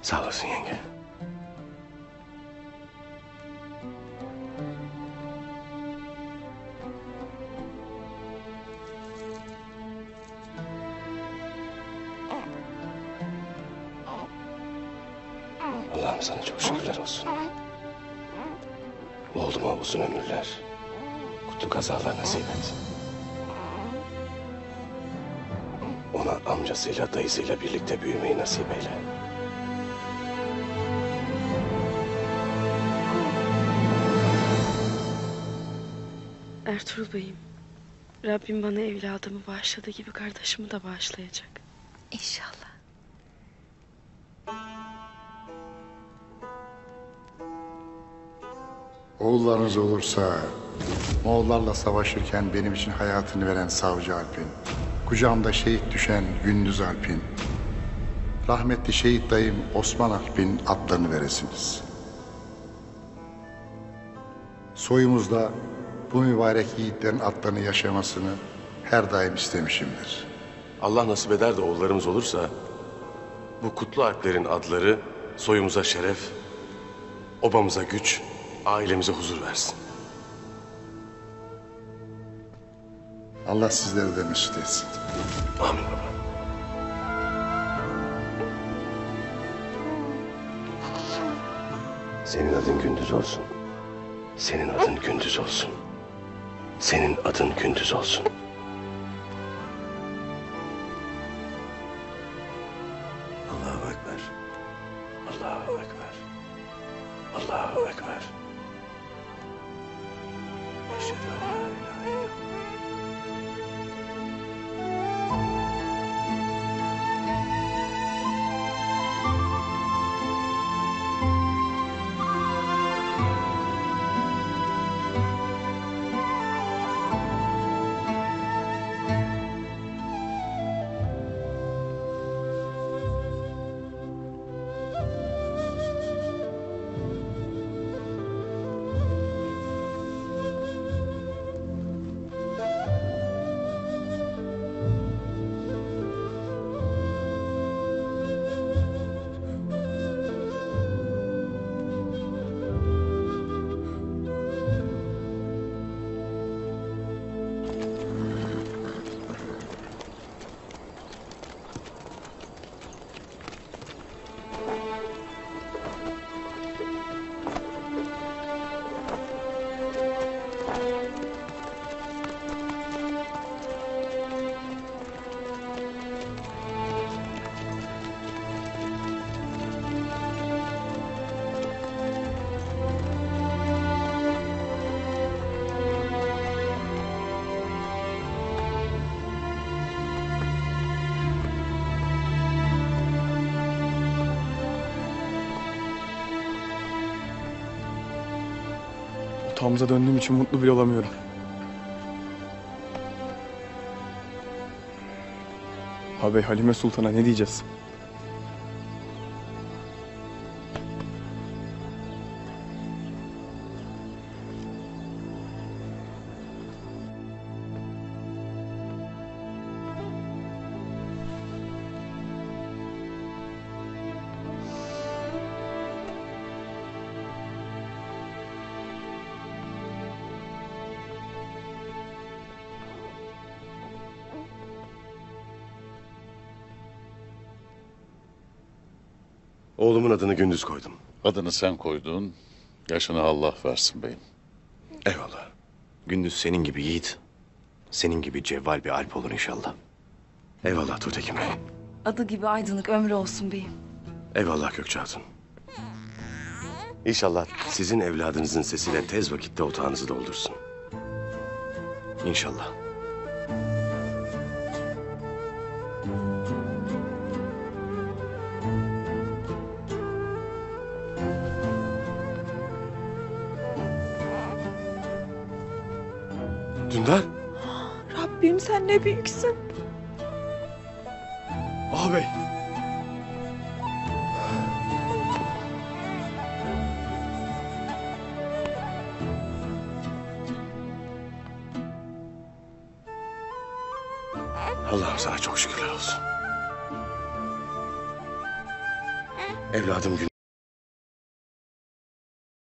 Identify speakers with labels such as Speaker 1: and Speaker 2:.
Speaker 1: Sağ olasın yenge. Allah'ım sana çok şükürler olsun. Oğluma uzun ömürler, kutlu kazalar nasip et. Ona amcasıyla dayısıyla birlikte büyümeyi nasip eyle.
Speaker 2: Ertuğrul Bey'im, Rabbim bana evladımı bağışladığı gibi kardeşimi de bağışlayacak.
Speaker 3: İnşallah.
Speaker 4: Oğullarınız olursa Moğollarla savaşırken benim için hayatını veren Savcı Alp'in, kucağımda şehit düşen Gündüz Alp'in, rahmetli şehit dayım Osman Alp'in adlarını veresiniz. Soyumuzda bu mübarek yiğitlerin adlarını yaşamasını her daim istemişimdir.
Speaker 1: Allah nasip eder de oğullarımız olursa bu kutlu alplerin adları soyumuza şeref, obamıza güç, ailemize huzur versin.
Speaker 4: Allah sizleri de mesut etsin.
Speaker 1: Amin baba. Senin adın Gündüz olsun. Senin adın Gündüz olsun. Senin adın Gündüz olsun. Allahu Ekber. Allahu Ekber. Allahu Ekber. Eşhedü en la ilahe illallah.
Speaker 5: Otağımıza döndüğüm için mutlu bile olamıyorum. Ağabey Halime Sultan'a ne diyeceğiz?
Speaker 1: Oğlumun adını Gündüz koydum.
Speaker 6: Adını sen koydun, yaşını Allah versin beyim.
Speaker 1: Eyvallah. Gündüz senin gibi yiğit, senin gibi cevval bir alp olur inşallah. Eyvallah Tuğtekin Bey.
Speaker 3: Adı gibi aydınlık ömrü olsun beyim.
Speaker 1: Eyvallah Gökçe Hatun. İnşallah sizin evladınızın sesiyle tez vakitte otağınızı doldursun. İnşallah. Dündar.
Speaker 3: Rabbim sen ne büyüksün.
Speaker 5: Ağabey.
Speaker 1: Allah'ım sana çok şükürler olsun. Evladım gün